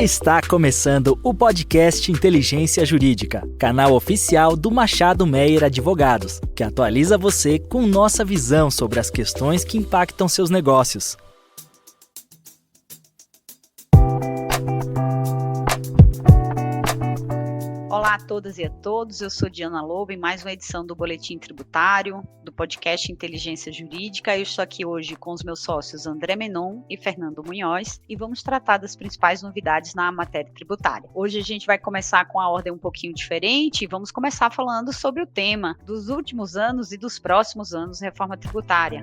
Está começando o podcast Inteligência Jurídica, canal oficial do Machado Meyer Advogados, que atualiza você com nossa visão sobre as questões que impactam seus negócios. Olá a todas e a todos, eu sou Diana Lobo em mais uma edição do Boletim Tributário, do podcast Inteligência Jurídica. Eu estou aqui hoje com os meus sócios André Menon e Fernando Munhoz e vamos tratar das principais novidades na matéria tributária. Hoje a gente vai começar com a ordem um pouquinho diferente e vamos começar falando sobre o tema dos últimos anos e dos próximos anos, reforma tributária.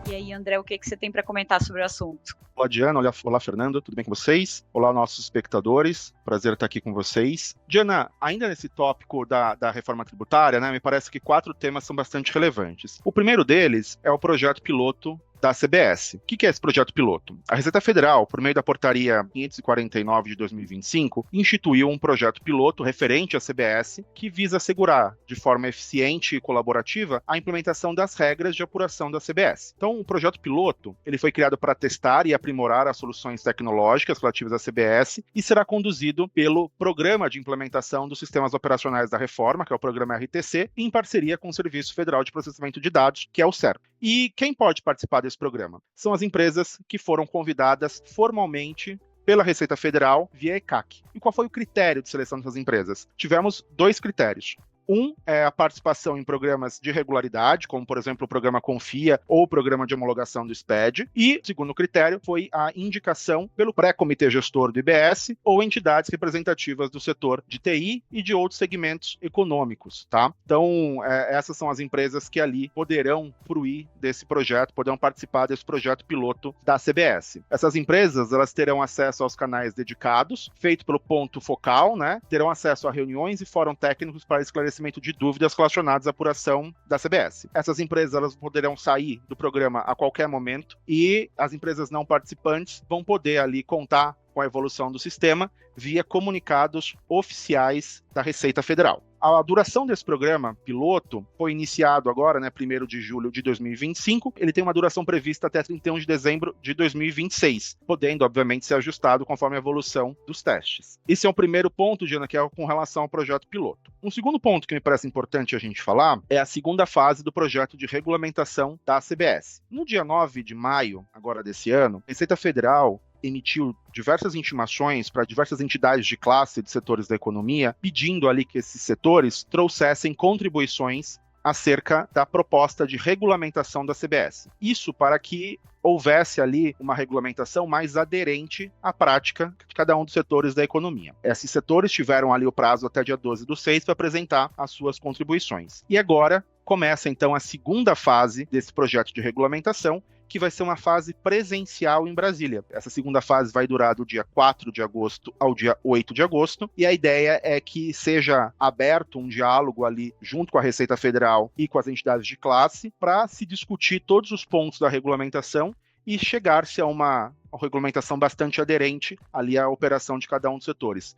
E aí, André, o que você tem para comentar sobre o assunto? Olá, Diana. Olá, Fernando. Tudo bem com vocês? Olá, nossos espectadores. Prazer estar aqui com vocês. Diana, ainda nesse tópico da reforma tributária, né, me parece que 4 temas são bastante relevantes. O primeiro deles é o projeto piloto da CBS. O que é esse projeto piloto? A Receita Federal, por meio da portaria 549 de 2025, instituiu um projeto piloto referente à CBS que visa assegurar, de forma eficiente e colaborativa, a implementação das regras de apuração da CBS. Então, o projeto piloto ele foi criado para testar e aprimorar as soluções tecnológicas relativas à CBS e será conduzido pelo Programa de Implementação dos Sistemas Operacionais da Reforma, que é o programa RTC, em parceria com o Serviço Federal de Processamento de Dados, que é o SERP. E quem pode participar desse programa? São as empresas que foram convidadas formalmente pela Receita Federal via ECAC. E qual foi o critério de seleção dessas empresas? Tivemos 2 critérios. Um é a participação em programas de regularidade, como, por exemplo, o programa Confia ou o programa de homologação do SPED. E, o segundo critério, foi a indicação pelo pré-comitê gestor do IBS ou entidades representativas do setor de TI e de outros segmentos econômicos, tá? Então, essas são as empresas que ali poderão fruir desse projeto, poderão participar desse projeto piloto da CBS. Essas empresas, elas terão acesso aos canais dedicados, feito pelo ponto focal, né? Terão acesso a reuniões e fórum técnicos para esclarecimento de dúvidas relacionadas à apuração da CBS. Essas empresas elas poderão sair do programa a qualquer momento e as empresas não participantes vão poder ali contar com a evolução do sistema via comunicados oficiais da Receita Federal. A duração desse programa piloto foi iniciado agora, 1º de julho de 2025. Ele tem uma duração prevista até 31 de dezembro de 2026, podendo, obviamente, ser ajustado conforme a evolução dos testes. Esse é o primeiro ponto, Diana, que é com relação ao projeto piloto. Um segundo ponto que me parece importante a gente falar é a segunda fase do projeto de regulamentação da CBS. No dia 9 de maio, agora desse ano, a Receita Federal emitiu diversas intimações para diversas entidades de classe de setores da economia, pedindo ali que esses setores trouxessem contribuições acerca da proposta de regulamentação da CBS. Isso para que houvesse ali uma regulamentação mais aderente à prática de cada um dos setores da economia. Esses setores tiveram ali o prazo até dia 12/6 para apresentar as suas contribuições. E agora começa então a segunda fase desse projeto de regulamentação, que vai ser uma fase presencial em Brasília. Essa segunda fase vai durar do dia 4 de agosto ao dia 8 de agosto, e a ideia é que seja aberto um diálogo ali junto com a Receita Federal e com as entidades de classe para se discutir todos os pontos da regulamentação e chegar-se a uma regulamentação bastante aderente ali à operação de cada um dos setores.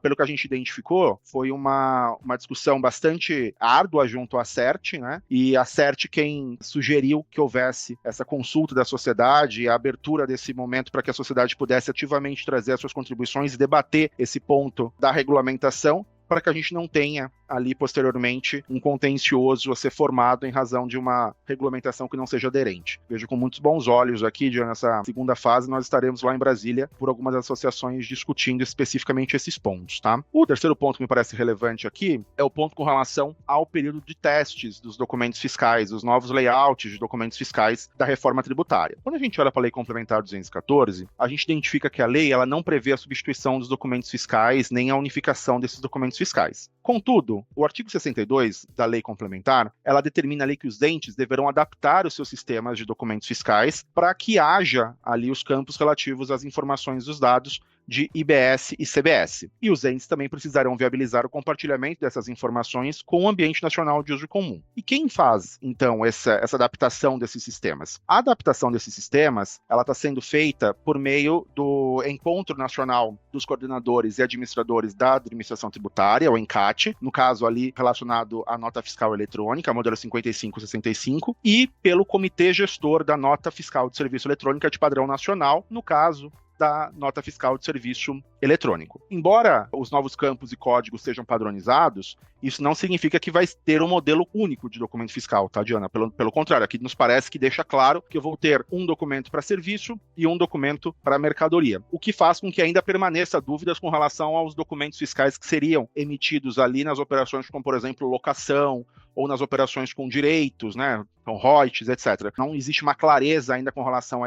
Pelo que a gente identificou, foi uma discussão bastante árdua junto à CERT, né? E a CERT quem sugeriu que houvesse essa consulta da sociedade e a abertura desse momento para que a sociedade pudesse ativamente trazer as suas contribuições e debater esse ponto da regulamentação, para que a gente não tenha ali posteriormente um contencioso a ser formado em razão de uma regulamentação que não seja aderente. Vejo com muitos bons olhos aqui, nessa segunda fase, nós estaremos lá em Brasília por algumas associações discutindo especificamente esses pontos, tá? O terceiro ponto que me parece relevante aqui é o ponto com relação ao período de testes dos documentos fiscais, os novos layouts de documentos fiscais da reforma tributária. Quando a gente olha para a Lei Complementar 214, a gente identifica que a lei ela não prevê a substituição dos documentos fiscais nem a unificação desses documentos fiscais. Contudo, o artigo 62 da Lei Complementar, ela determina ali que os entes deverão adaptar os seus sistemas de documentos fiscais para que haja ali os campos relativos às informações dos dados de IBS e CBS. E os entes também precisarão viabilizar o compartilhamento dessas informações com o ambiente nacional de uso comum. E quem faz, então, essa adaptação desses sistemas? A adaptação desses sistemas, ela está sendo feita por meio do Encontro Nacional dos Coordenadores e Administradores da Administração Tributária, o ENCAD, ENCAT, no caso ali relacionado à nota fiscal eletrônica, modelo 5565, e pelo Comitê Gestor da Nota Fiscal de Serviço Eletrônica de Padrão Nacional, no caso da nota fiscal de serviço eletrônico. Embora os novos campos e códigos sejam padronizados, isso não significa que vai ter um modelo único de documento fiscal, tá, Diana? Pelo contrário, aqui nos parece que deixa claro que eu vou ter um documento para serviço e um documento para mercadoria, o que faz com que ainda permaneça dúvidas com relação aos documentos fiscais que seriam emitidos ali nas operações como, por exemplo, locação, ou nas operações com direitos, né, com royalties, etc. Não existe uma clareza ainda com relação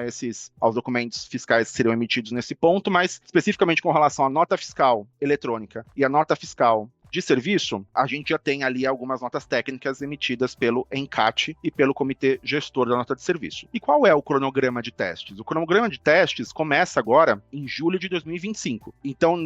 aos documentos fiscais que seriam emitidos nesse ponto, mas especificamente com relação à nota fiscal eletrônica e à nota fiscal de serviço, a gente já tem ali algumas notas técnicas emitidas pelo ENCAT e pelo Comitê Gestor da Nota de Serviço. E qual é o cronograma de testes? O cronograma de testes começa agora em julho de 2025. Então,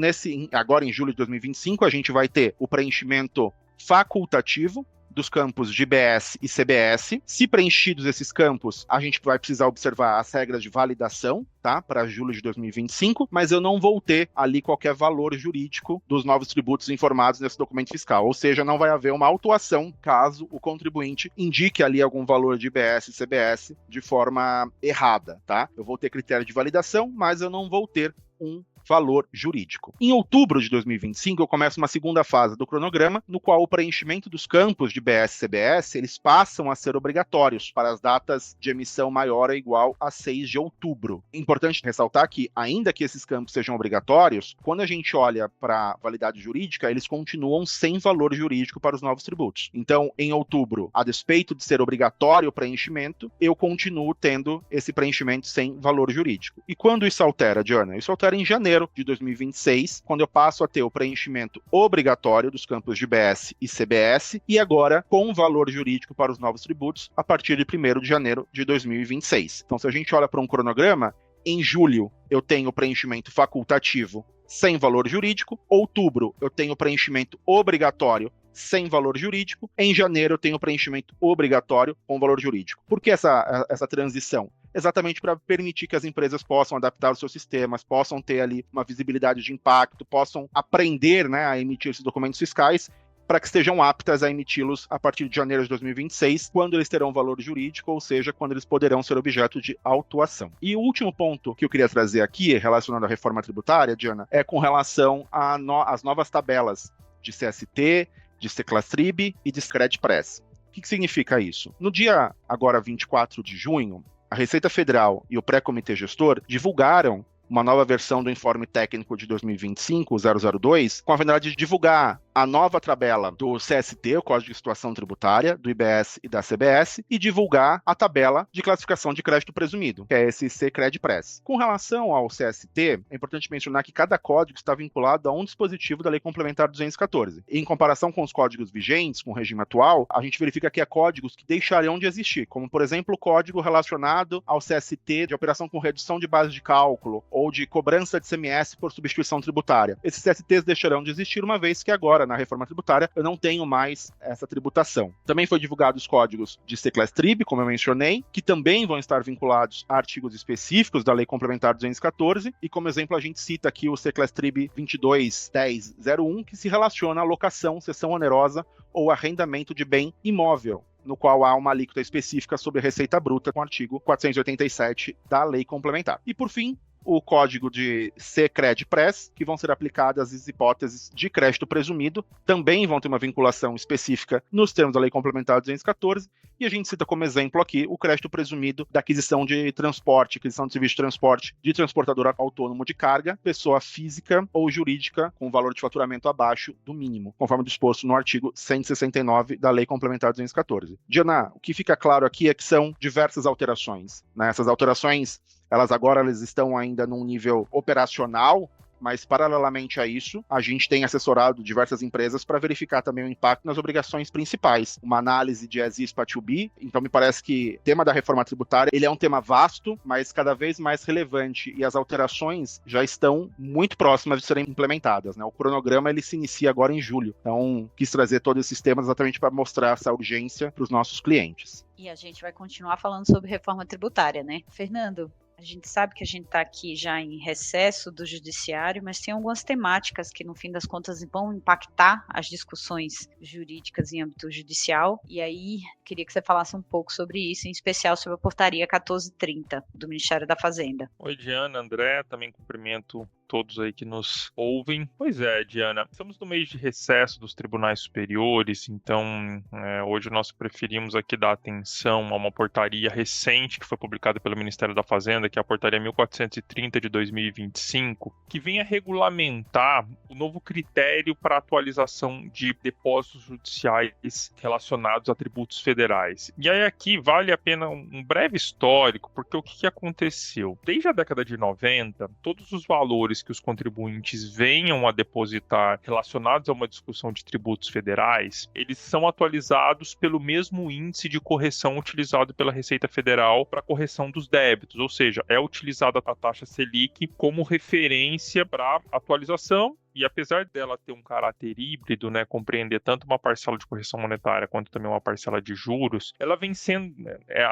agora em julho de 2025, a gente vai ter o preenchimento facultativo dos campos de IBS e CBS. Se preenchidos esses campos, a gente vai precisar observar as regras de validação, tá? Para julho de 2025, mas eu não vou ter ali qualquer valor jurídico dos novos tributos informados nesse documento fiscal, ou seja, não vai haver uma autuação caso o contribuinte indique ali algum valor de IBS e CBS de forma errada, tá? Eu vou ter critério de validação, mas eu não vou ter um valor jurídico. Em outubro de 2025, eu começo uma segunda fase do cronograma, no qual o preenchimento dos campos de BS e CBS, eles passam a ser obrigatórios para as datas de emissão maior ou igual a 6 de outubro. Importante ressaltar que, ainda que esses campos sejam obrigatórios, quando a gente olha para a validade jurídica, eles continuam sem valor jurídico para os novos tributos. Então, em outubro, a despeito de ser obrigatório o preenchimento, eu continuo tendo esse preenchimento sem valor jurídico. E quando isso altera, Diana? Isso altera em janeiro de 2026, quando eu passo a ter o preenchimento obrigatório dos campos de IBS e CBS, e agora com valor jurídico para os novos tributos a partir de 1º de janeiro de 2026. Então, se a gente olha para um cronograma, em julho eu tenho o preenchimento facultativo sem valor jurídico, outubro eu tenho o preenchimento obrigatório sem valor jurídico, em janeiro eu tenho o preenchimento obrigatório com valor jurídico. Por que essa transição? Exatamente para permitir que as empresas possam adaptar os seus sistemas, possam ter ali uma visibilidade de impacto, possam aprender, né, a emitir esses documentos fiscais, para que estejam aptas a emiti-los a partir de janeiro de 2026, quando eles terão valor jurídico, ou seja, quando eles poderão ser objeto de autuação. E o último ponto que eu queria trazer aqui, relacionado à reforma tributária, Diana, é com relação às novas tabelas de CST, de Seclastrib e de Scredpress. O que significa isso? No dia agora 24 de junho, a Receita Federal e o Pré-Comitê Gestor divulgaram uma nova versão do Informe Técnico de 2025, o 002, com a finalidade de divulgar a nova tabela do CST, o Código de Situação Tributária, do IBS e da CBS, e divulgar a tabela de classificação de crédito presumido, que é esse Secredpress. Com relação ao CST, é importante mencionar que cada código está vinculado a um dispositivo da Lei Complementar 214. Em comparação com os códigos vigentes, com o regime atual, a gente verifica que há códigos que deixarão de existir, como, por exemplo, o código relacionado ao CST de operação com redução de base de cálculo ou de cobrança de CMS por substituição tributária. Esses CSTs deixarão de existir, uma vez que agora, na reforma tributária, eu não tenho mais essa tributação. Também foi divulgado os códigos de Seclastrib, como eu mencionei, que também vão estar vinculados a artigos específicos da Lei Complementar 214, e como exemplo a gente cita aqui o Seclastrib 22.10.01, que se relaciona à locação, cessão onerosa ou arrendamento de bem imóvel, no qual há uma alíquota específica sobre a receita bruta com o artigo 487 da Lei Complementar. E por fim, o código de Secredpress, que vão ser aplicadas as hipóteses de crédito presumido, também vão ter uma vinculação específica nos termos da Lei Complementar 214, e a gente cita como exemplo aqui o crédito presumido da aquisição de transporte, aquisição de serviço de transporte de transportador autônomo de carga, pessoa física ou jurídica com valor de faturamento abaixo do mínimo, conforme disposto no artigo 169 da Lei Complementar 214. Diana, o que fica claro aqui é que são diversas alterações, né? Essas alterações elas estão ainda num nível operacional, mas paralelamente a isso, a gente tem assessorado diversas empresas para verificar também o impacto nas obrigações principais. Uma análise de as is para to be, então me parece que o tema da reforma tributária, ele é um tema vasto, mas cada vez mais relevante, e as alterações já estão muito próximas de serem implementadas, né? O cronograma, ele se inicia agora em julho, então quis trazer todos esses temas exatamente para mostrar essa urgência para os nossos clientes. E a gente vai continuar falando sobre reforma tributária, né? Fernando, A gente sabe que a gente está aqui já em recesso do judiciário, mas tem algumas temáticas que, no fim das contas, vão impactar as discussões jurídicas em âmbito judicial. E aí, queria que você falasse um pouco sobre isso, em especial sobre a portaria 1430 do Ministério da Fazenda. Oi, Diana, André, também cumprimento todos aí que nos ouvem. Pois é, Diana, estamos no mês de recesso dos tribunais superiores, então hoje nós preferimos aqui dar atenção a uma portaria recente que foi publicada pelo Ministério da Fazenda, que é a portaria 1430 de 2025, que vem a regulamentar o novo critério para atualização de depósitos judiciais relacionados a tributos federais. E aí aqui vale a pena um breve histórico, porque o que aconteceu? Desde a década de 90, todos os valores que os contribuintes venham a depositar relacionados a uma discussão de tributos federais, eles são atualizados pelo mesmo índice de correção utilizado pela Receita Federal para correção dos débitos, ou seja, é utilizada a taxa Selic como referência para atualização. E apesar dela ter um caráter híbrido, compreender tanto uma parcela de correção monetária quanto também uma parcela de juros, ela vem sendo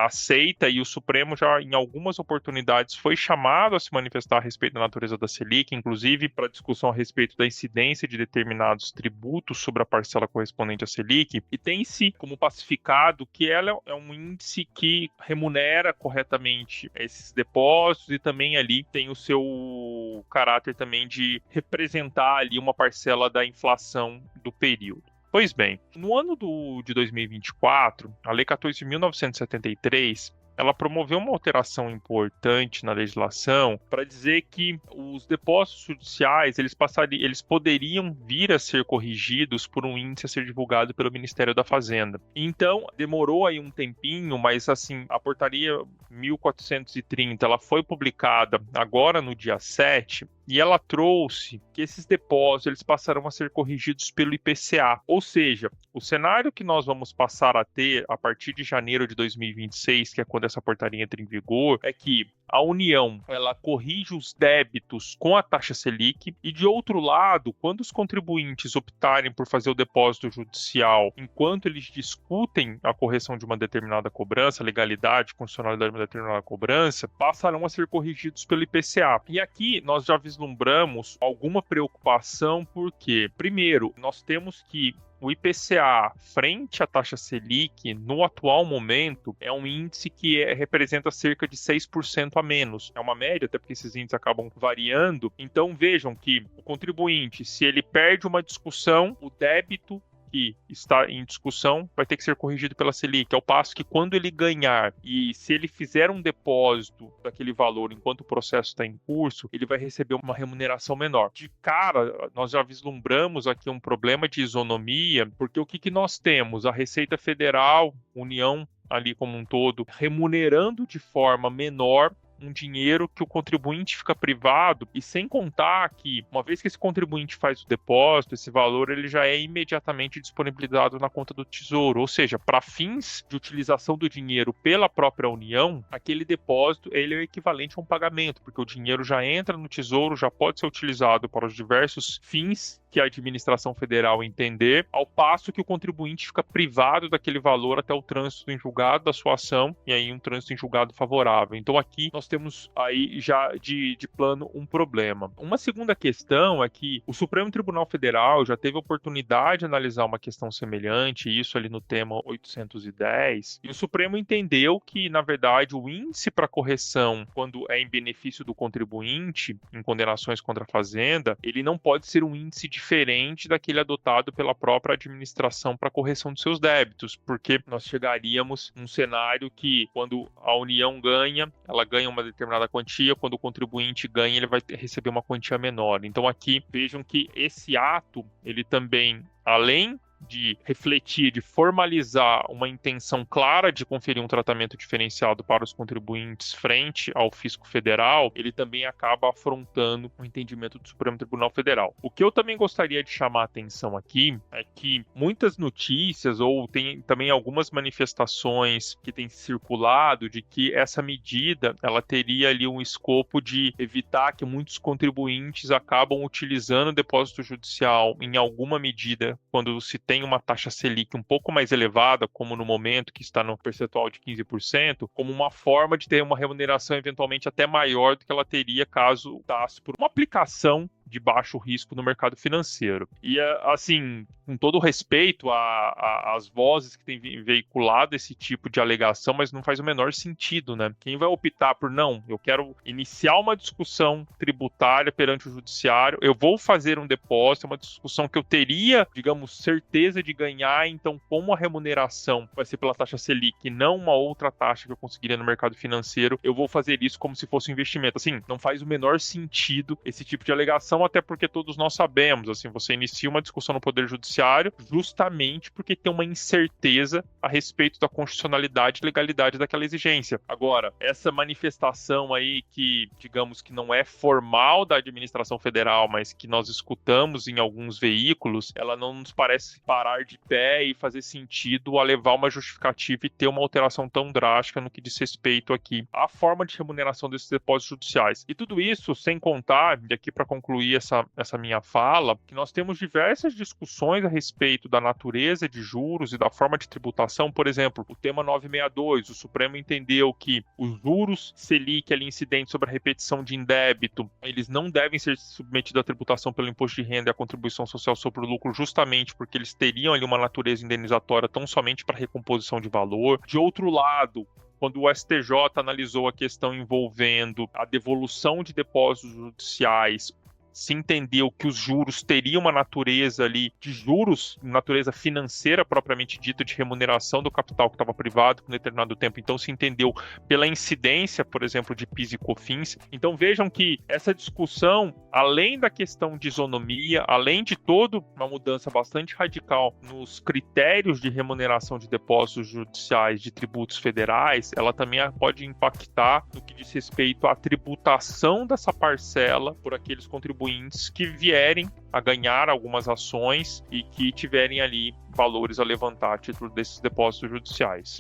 aceita, e o Supremo já em algumas oportunidades foi chamado a se manifestar a respeito da natureza da Selic, inclusive para discussão a respeito da incidência de determinados tributos sobre a parcela correspondente à Selic, e tem-se como pacificado que ela é um índice que remunera corretamente esses depósitos e também ali tem o seu caráter também de representar ali uma parcela da inflação do período. Pois bem, no ano de 2024, a Lei 14.973, ela promoveu uma alteração importante na legislação para dizer que os depósitos judiciais eles poderiam vir a ser corrigidos por um índice a ser divulgado pelo Ministério da Fazenda. Então, demorou aí um tempinho, mas assim, a portaria 1430, ela foi publicada agora no dia 7, e ela trouxe que esses depósitos eles passarão a ser corrigidos pelo IPCA. Ou seja, o cenário que nós vamos passar a ter a partir de janeiro de 2026, que é quando essa portaria entra em vigor, é que a União ela corrige os débitos com a taxa Selic e, de outro lado, quando os contribuintes optarem por fazer o depósito judicial enquanto eles discutem a correção de uma determinada cobrança, legalidade, constitucionalidade de uma determinada cobrança, passarão a ser corrigidos pelo IPCA. E aqui nós já vislumbramos alguma preocupação, porque, primeiro, nós temos que o IPCA, frente à taxa Selic, no atual momento, é um índice que representa cerca de 6% a menos. É uma média, até porque esses índices acabam variando. Então, vejam que o contribuinte, se ele perde uma discussão, o débito que está em discussão vai ter que ser corrigido pela Selic, ao passo que quando ele ganhar e se ele fizer um depósito daquele valor enquanto o processo está em curso, ele vai receber uma remuneração menor. De cara, nós já vislumbramos aqui um problema de isonomia, porque o que nós temos? A Receita Federal, União ali como um todo, remunerando de forma menor um dinheiro que o contribuinte fica privado, e sem contar que, uma vez que esse contribuinte faz o depósito, esse valor ele já é imediatamente disponibilizado na conta do Tesouro, ou seja, para fins de utilização do dinheiro pela própria União, aquele depósito ele é o equivalente a um pagamento, porque o dinheiro já entra no Tesouro, já pode ser utilizado para os diversos fins que a administração federal entender, ao passo que o contribuinte fica privado daquele valor até o trânsito em julgado da sua ação, e aí um trânsito em julgado favorável. Então aqui nós temos aí já de plano um problema. Uma segunda questão é que o Supremo Tribunal Federal já teve a oportunidade de analisar uma questão semelhante, isso ali no tema 810, e o Supremo entendeu que, na verdade, o índice para correção, quando é em benefício do contribuinte, em condenações contra a Fazenda, ele não pode ser um índice diferente daquele adotado pela própria administração para correção de seus débitos, porque nós chegaríamos num cenário que, quando a União ganha, ela ganha uma determinada quantia, quando o contribuinte ganha, ele vai receber uma quantia menor. Então aqui, vejam que esse ato, ele também, além de refletir, de formalizar uma intenção clara de conferir um tratamento diferenciado para os contribuintes frente ao fisco federal, ele também acaba afrontando o entendimento do Supremo Tribunal Federal. O que eu também gostaria de chamar a atenção aqui é que muitas notícias, ou tem também algumas manifestações que têm circulado de que essa medida, ela teria ali um escopo de evitar que muitos contribuintes acabam utilizando o depósito judicial em alguma medida quando se tem uma taxa Selic um pouco mais elevada, como no momento que está no percentual de 15%, como uma forma de ter uma remuneração eventualmente até maior do que ela teria caso optasse por uma aplicação de baixo risco no mercado financeiro. E, assim, com todo respeito às vozes que têm veiculado esse tipo de alegação, mas não faz o menor sentido, né? Quem vai optar por, não, eu quero iniciar uma discussão tributária perante o judiciário, eu vou fazer um depósito, uma discussão que eu teria, digamos, certeza de ganhar, então, como a remuneração vai ser pela taxa Selic e não uma outra taxa que eu conseguiria no mercado financeiro, eu vou fazer isso como se fosse um investimento. Assim, não faz o menor sentido esse tipo de alegação, até porque todos nós sabemos, assim, você inicia uma discussão no Poder Judiciário justamente porque tem uma incerteza a respeito da constitucionalidade e legalidade daquela exigência. Agora, essa manifestação aí que, digamos que não é formal da administração federal, mas que nós escutamos em alguns veículos, ela não nos parece parar de pé e fazer sentido a levar uma justificativa e ter uma alteração tão drástica no que diz respeito aqui à forma de remuneração desses depósitos judiciais. E tudo isso sem contar, e aqui para concluir essa minha fala, que nós temos diversas discussões a respeito da natureza de juros e da forma de tributação. Por exemplo, o tema 962, o Supremo entendeu que os juros Selic ali incidentes sobre a repetição de indébito, eles não devem ser submetidos à tributação pelo imposto de renda e à contribuição social sobre o lucro, justamente porque eles teriam ali uma natureza indenizatória tão somente para recomposição de valor. De outro lado, quando o STJ analisou a questão envolvendo a devolução de depósitos judiciais, se entendeu que os juros teriam uma natureza ali de juros, natureza financeira propriamente dita, de remuneração do capital que estava privado por um determinado tempo. Então se entendeu pela incidência, por exemplo, de PIS e COFINS. Então vejam que essa discussão, além da questão de isonomia, além de toda uma mudança bastante radical nos critérios de remuneração de depósitos judiciais de tributos federais, ela também pode impactar no que diz respeito à tributação dessa parcela por aqueles contribuintes que vierem a ganhar algumas ações e que tiverem ali valores a levantar a título desses depósitos judiciais.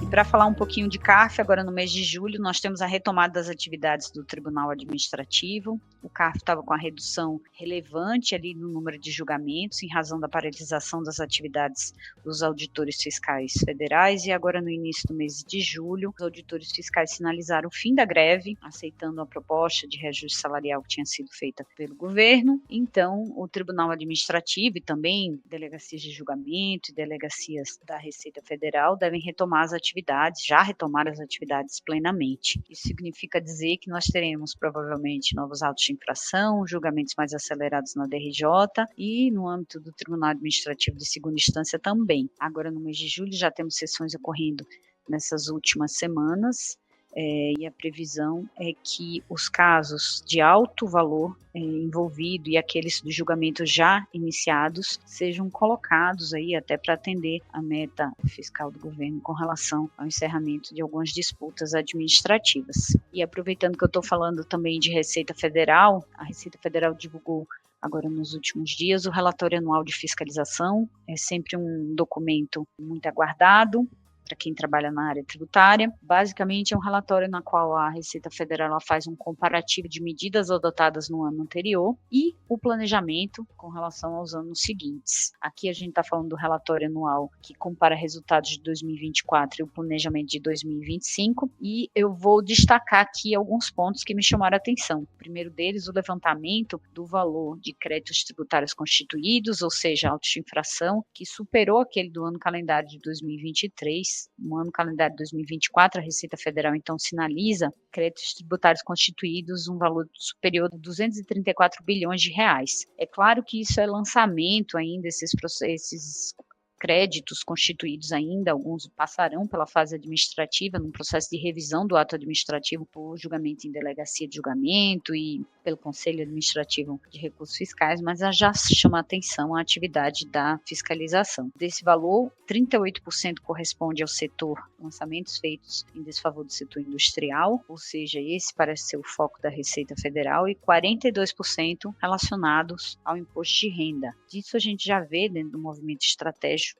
Para falar um pouquinho de CARF, agora no mês de julho, nós temos a retomada das atividades do Tribunal Administrativo. O CARF estava com a redução relevante ali no número de julgamentos, em razão da paralisação das atividades dos auditores fiscais federais, e agora no início do mês de julho, os auditores fiscais sinalizaram o fim da greve, aceitando a proposta de reajuste salarial que tinha sido feita pelo governo. Então, o Tribunal Administrativo e também delegacias de julgamento e delegacias da Receita Federal devem retomar as atividades, já retomar as atividades plenamente. Isso significa dizer que nós teremos provavelmente novos autos de infração, julgamentos mais acelerados na DRJ e no âmbito do Tribunal Administrativo de Segunda Instância também. Agora no mês de julho já temos sessões ocorrendo nessas últimas semanas, e a previsão é que os casos de alto valor envolvido e aqueles do julgamento já iniciados sejam colocados aí até para atender a meta fiscal do governo com relação ao encerramento de algumas disputas administrativas. E aproveitando que eu estou falando também de Receita Federal, a Receita Federal divulgou agora nos últimos dias o relatório anual de fiscalização. É sempre um documento muito aguardado para quem trabalha na área tributária. Basicamente é um relatório na qual a Receita Federal ela faz um comparativo de medidas adotadas no ano anterior e o planejamento com relação aos anos seguintes. Aqui a gente está falando do relatório anual que compara resultados de 2024 e o planejamento de 2025, e eu vou destacar aqui alguns pontos que me chamaram a atenção. O primeiro deles, o levantamento do valor de créditos tributários constituídos, ou seja, autos de infração, que superou aquele do ano calendário de 2023. No ano calendário de 2024, a Receita Federal, então, sinaliza créditos tributários constituídos um valor superior a 234 bilhões de reais. É claro que isso é lançamento ainda, esses créditos constituídos ainda, alguns passarão pela fase administrativa, num processo de revisão do ato administrativo por julgamento em delegacia de julgamento e pelo Conselho Administrativo de Recursos Fiscais, mas já chama a atenção a atividade da fiscalização. Desse valor, 38% corresponde ao setor lançamentos feitos em desfavor do setor industrial, ou seja, esse parece ser o foco da Receita Federal, e 42% relacionados ao imposto de renda. Disso a gente já vê dentro do movimento estratégico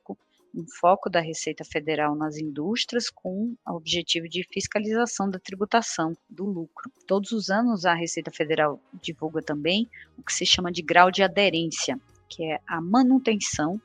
um foco da Receita Federal nas indústrias com o objetivo de fiscalização da tributação do lucro. Todos os anos a Receita Federal divulga também o que se chama de grau de aderência, que é a manutenção,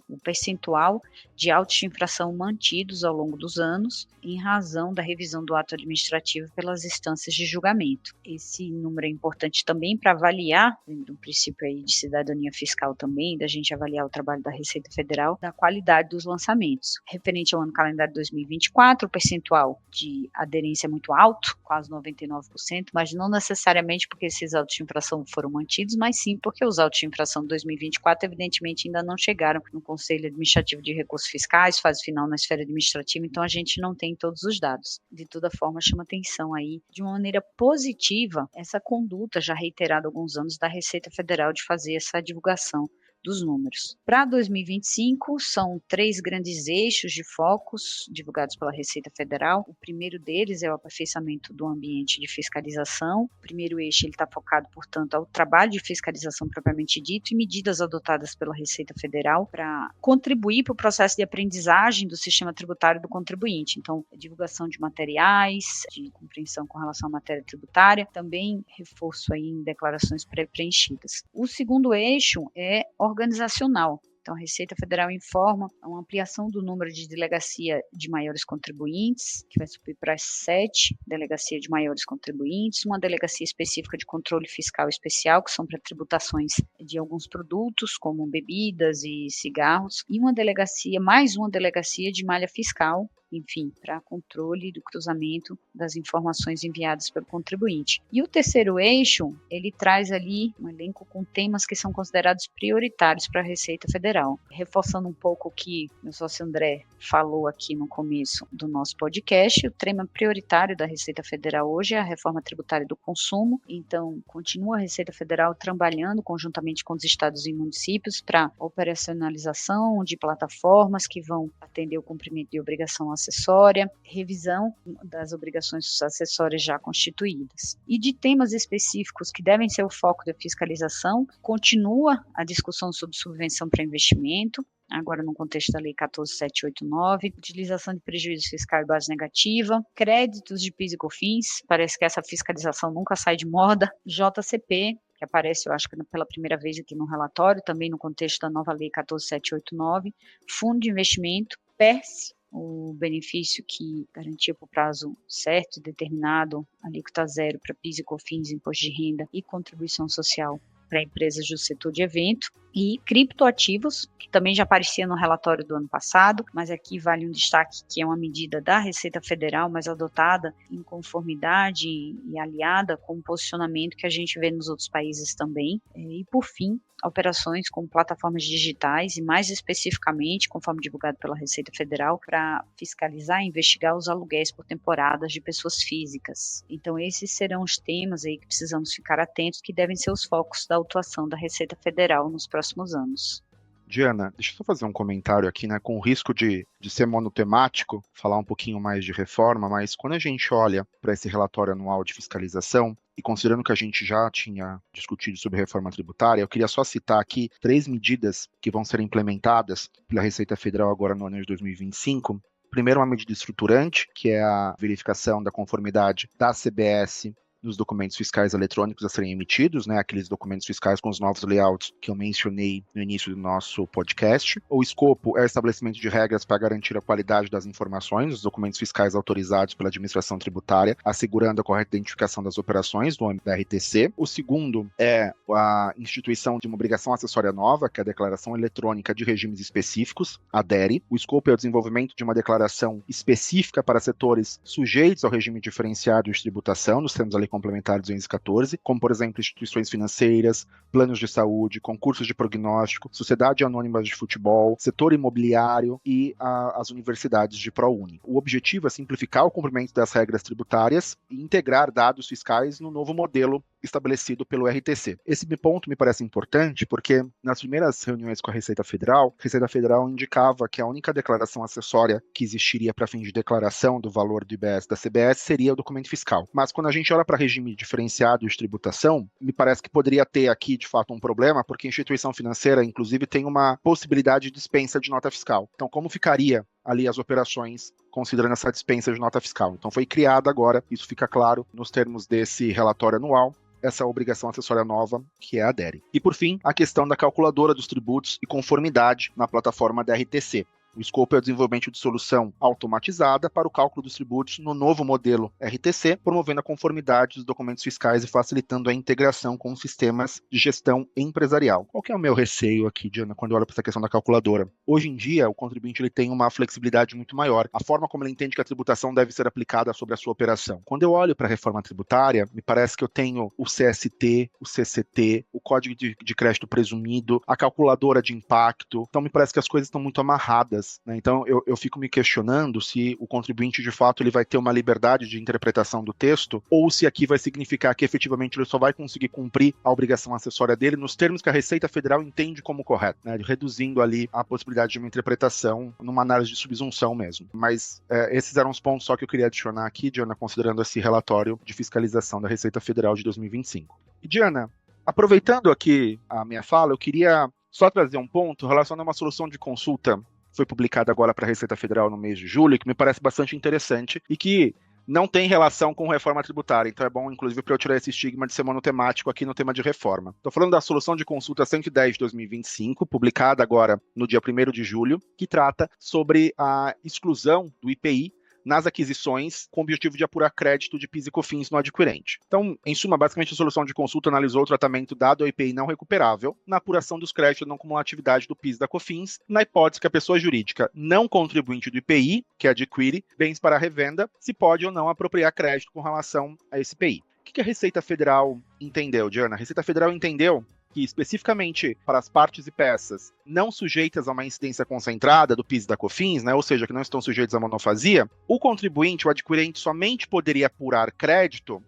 o percentual de autos de infração mantidos ao longo dos anos em razão da revisão do ato administrativo pelas instâncias de julgamento. Esse número é importante também para avaliar, dentro do princípio aí de cidadania fiscal também, da gente avaliar o trabalho da Receita Federal, da qualidade dos lançamentos. Referente ao ano calendário 2024, o percentual de aderência é muito alto, quase 99%, mas não necessariamente porque esses autos de infração foram mantidos, mas sim porque os autos de infração de 2024 evidentemente ainda não chegaram no Conselho Administrativo de Recursos Fiscais, fase final na esfera administrativa, então a gente não tem todos os dados. De toda forma, chama atenção aí, de uma maneira positiva, essa conduta já reiterada há alguns anos da Receita Federal de fazer essa divulgação dos números. Para 2025, são 3 grandes eixos de focos divulgados pela Receita Federal. O primeiro deles é o aperfeiçoamento do ambiente de fiscalização. O primeiro eixo está focado, portanto, ao trabalho de fiscalização propriamente dito e medidas adotadas pela Receita Federal para contribuir para o processo de aprendizagem do sistema tributário do contribuinte. Então, divulgação de materiais, de compreensão com relação à matéria tributária, também reforço aí em declarações pré-preenchidas. O segundo eixo é organizacional. Então, a Receita Federal informa uma ampliação do número de delegacia de maiores contribuintes, que vai subir para 7 delegacias de maiores contribuintes, uma delegacia específica de controle fiscal especial, que são para tributações de alguns produtos, como bebidas e cigarros, e mais uma delegacia de malha fiscal, enfim, para controle do cruzamento das informações enviadas pelo contribuinte. E o terceiro eixo, ele traz ali um elenco com temas que são considerados prioritários para a Receita Federal. Reforçando um pouco o que meu sócio André falou aqui no começo do nosso podcast, o tema prioritário da Receita Federal hoje é a reforma tributária do consumo. Então, continua a Receita Federal trabalhando conjuntamente com os estados e municípios para operacionalização de plataformas que vão atender o cumprimento de obrigação acessória, revisão das obrigações acessórias já constituídas. E de temas específicos que devem ser o foco da fiscalização, continua a discussão sobre subvenção para investimento, agora no contexto da Lei 14.789, utilização de prejuízo fiscal e base negativa, créditos de PIS e COFINS, parece que essa fiscalização nunca sai de moda, JCP, que aparece, eu acho que pela primeira vez aqui no relatório, também no contexto da nova Lei 14.789, fundo de investimento, PERSE, o benefício que garantia por prazo certo e determinado, alíquota zero para PIS e COFINS, imposto de renda e contribuição social para empresas do setor de evento, e criptoativos, que também já aparecia no relatório do ano passado, mas aqui vale um destaque que é uma medida da Receita Federal, mas adotada em conformidade e aliada com o posicionamento que a gente vê nos outros países também. E, por fim, operações com plataformas digitais e, mais especificamente, conforme divulgado pela Receita Federal, para fiscalizar e investigar os aluguéis por temporadas de pessoas físicas. Então, esses serão os temas aí que precisamos ficar atentos, que devem ser os focos da atuação da Receita Federal nos próximos anos. Diana, deixa eu só fazer um comentário aqui, né, com o risco de ser monotemático, falar um pouquinho mais de reforma, mas quando a gente olha para esse relatório anual de fiscalização, e considerando que a gente já tinha discutido sobre reforma tributária, eu queria só citar aqui 3 medidas que vão ser implementadas pela Receita Federal agora no ano de 2025. Primeiro, uma medida estruturante, que é a verificação da conformidade da CBS nos documentos fiscais eletrônicos a serem emitidos, né, aqueles documentos fiscais com os novos layouts que eu mencionei no início do nosso podcast. O escopo é o estabelecimento de regras para garantir a qualidade das informações dos documentos fiscais autorizados pela administração tributária, assegurando a correta identificação das operações do âmbito da RTC. O segundo é a instituição de uma obrigação acessória nova, que é a Declaração Eletrônica de Regimes Específicos, a DERE. O escopo é o desenvolvimento de uma declaração específica para setores sujeitos ao regime diferenciado de tributação, nos termos da Lei Complementar 214, como, por exemplo, instituições financeiras, planos de saúde, concursos de prognóstico, sociedade anônima de futebol, setor imobiliário e as universidades de ProUni. O objetivo é simplificar o cumprimento das regras tributárias e integrar dados fiscais no novo modelo estabelecido pelo RTC. Esse ponto me parece importante porque nas primeiras reuniões com a Receita Federal indicava que a única declaração acessória que existiria para fins de declaração do valor do IBS da CBS seria o documento fiscal. Mas quando a gente olha para regime diferenciado de tributação, me parece que poderia ter aqui de fato um problema, porque a instituição financeira, inclusive, tem uma possibilidade de dispensa de nota fiscal. Então, como ficaria ali as operações considerando essa dispensa de nota fiscal? Então, foi criada agora, isso fica claro nos termos desse relatório anual, essa obrigação acessória nova, que é a DERE. E, por fim, a questão da calculadora dos tributos e conformidade na plataforma da RTC. O escopo é o desenvolvimento de solução automatizada para o cálculo dos tributos no novo modelo RTC, promovendo a conformidade dos documentos fiscais e facilitando a integração com os sistemas de gestão empresarial. Qual que é o meu receio aqui, Diana, quando eu olho para essa questão da calculadora? Hoje em dia, o contribuinte ele tem uma flexibilidade muito maior. A forma como ele entende que a tributação deve ser aplicada sobre a sua operação. Quando eu olho para a reforma tributária, me parece que eu tenho o CST, o CCT, o Código de Crédito Presumido, a calculadora de impacto. Então, me parece que as coisas estão muito amarradas. Então, eu fico me questionando se o contribuinte, de fato, ele vai ter uma liberdade de interpretação do texto, ou se aqui vai significar que, efetivamente, ele só vai conseguir cumprir a obrigação acessória dele nos termos que a Receita Federal entende como correto, né? Reduzindo ali a possibilidade de uma interpretação numa análise de subsunção mesmo. Mas esses eram os pontos só que eu queria adicionar aqui, Diana, considerando esse relatório de fiscalização da Receita Federal de 2025. E, Diana, aproveitando aqui a minha fala, eu queria só trazer um ponto relacionado a uma solução de consulta foi publicada agora para a Receita Federal no mês de julho, que me parece bastante interessante e que não tem relação com reforma tributária. Então é bom, inclusive, para eu tirar esse estigma de ser monotemático aqui no tema de reforma. Estou falando da solução de consulta 110 de 2025, publicada agora no dia 1º de julho, que trata sobre a exclusão do IPI nas aquisições com o objetivo de apurar crédito de PIS e COFINS no adquirente. Então, em suma, basicamente a solução de consulta analisou o tratamento dado ao IPI não recuperável na apuração dos créditos da não cumulatividade do PIS e da COFINS, na hipótese que a pessoa jurídica não contribuinte do IPI, que adquire bens para revenda, se pode ou não apropriar crédito com relação a esse IPI. O que a Receita Federal entendeu, Diana? A Receita Federal entendeu que, especificamente para as partes e peças não sujeitas a uma incidência concentrada do PIS e da COFINS, né, ou seja, que não estão sujeitos à monofasia, o contribuinte, o adquirente, somente poderia apurar crédito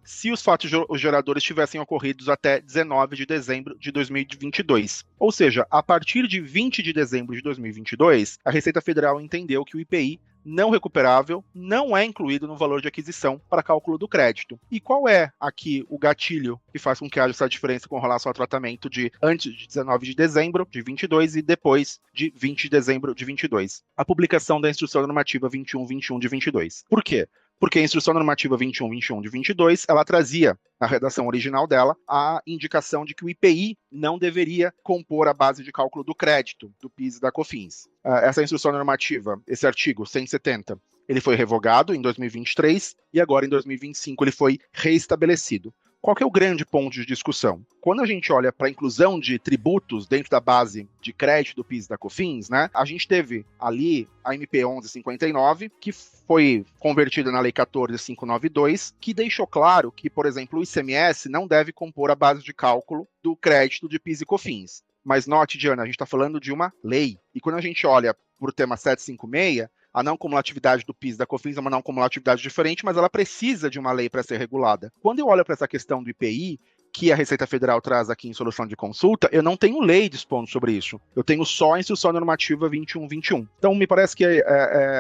se os fatos geradores tivessem ocorrido até 19 de dezembro de 2022. Ou seja, a partir de 20 de dezembro de 2022, a Receita Federal entendeu que o IPI não recuperável não é incluído no valor de aquisição para cálculo do crédito. E qual é aqui o gatilho que faz com que haja essa diferença com relação ao tratamento de antes de 19 de dezembro de 22 e depois de 20 de dezembro de 22? A publicação da Instrução Normativa 2121 de 22. Por quê? Porque a Instrução Normativa 2121 de 22, ela trazia, na redação original dela, a indicação de que o IPI não deveria compor a base de cálculo do crédito, do PIS e da COFINS. Essa Instrução Normativa, esse artigo 170, ele foi revogado em 2023 e agora em 2025 ele foi reestabelecido. Qual que é o grande ponto de discussão? Quando a gente olha para a inclusão de tributos dentro da base de crédito do PIS e da COFINS, né, a gente teve ali a MP 1159, que foi convertida na Lei 14592, que deixou claro que, por exemplo, o ICMS não deve compor a base de cálculo do crédito de PIS e COFINS. Mas note, Diana, a gente está falando de uma lei. E quando a gente olha para o tema 756, a não cumulatividade do PIS e da COFINS é uma não cumulatividade diferente, mas ela precisa de uma lei para ser regulada. Quando eu olho para essa questão do IPI, que a Receita Federal traz aqui em solução de consulta, eu não tenho lei dispondo sobre isso. Eu tenho só a Instrução Normativa 2121. Então, me parece que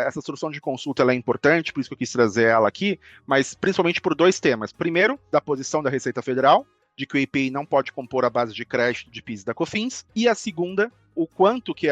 essa solução de consulta ela é importante, por isso que eu quis trazer ela aqui, mas principalmente por dois temas. Primeiro, da posição da Receita Federal, de que o IPI não pode compor a base de crédito de PIS e da COFINS, e a segunda, o quanto que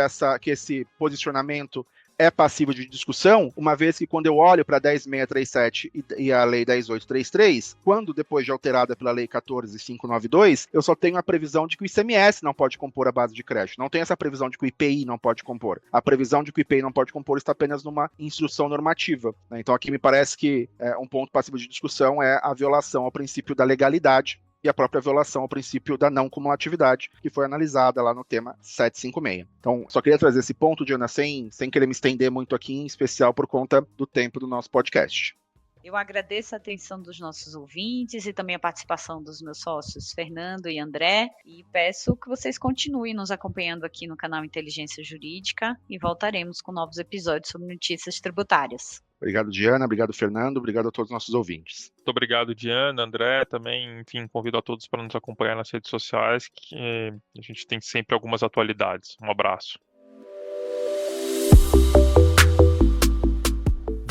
esse posicionamento é passível de discussão, uma vez que quando eu olho para a 10637 e a Lei 10833, quando depois de alterada pela Lei 14592, eu só tenho a previsão de que o ICMS não pode compor a base de crédito. Não tem essa previsão de que o IPI não pode compor. A previsão de que o IPI não pode compor está apenas numa instrução normativa, né? Então aqui me parece que um ponto passível de discussão é a violação ao princípio da legalidade e a própria violação ao princípio da não cumulatividade, que foi analisada lá no tema 756. Então, só queria trazer esse ponto, Diana, sem querer me estender muito aqui, em especial por conta do tempo do nosso podcast. Eu agradeço a atenção dos nossos ouvintes e também a participação dos meus sócios Fernando e André, e peço que vocês continuem nos acompanhando aqui no canal Inteligência Jurídica e voltaremos com novos episódios sobre notícias tributárias. Obrigado, Diana. Obrigado, Fernando. Obrigado a todos os nossos ouvintes. Muito obrigado, Diana, André. Também, enfim, convido a todos para nos acompanhar nas redes sociais, que a gente tem sempre algumas atualidades. Um abraço.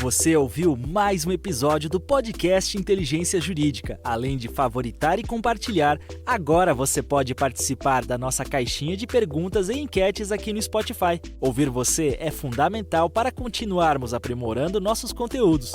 Você ouviu mais um episódio do podcast Inteligência Jurídica. Além de favoritar e compartilhar, agora você pode participar da nossa caixinha de perguntas e enquetes aqui no Spotify. Ouvir você é fundamental para continuarmos aprimorando nossos conteúdos.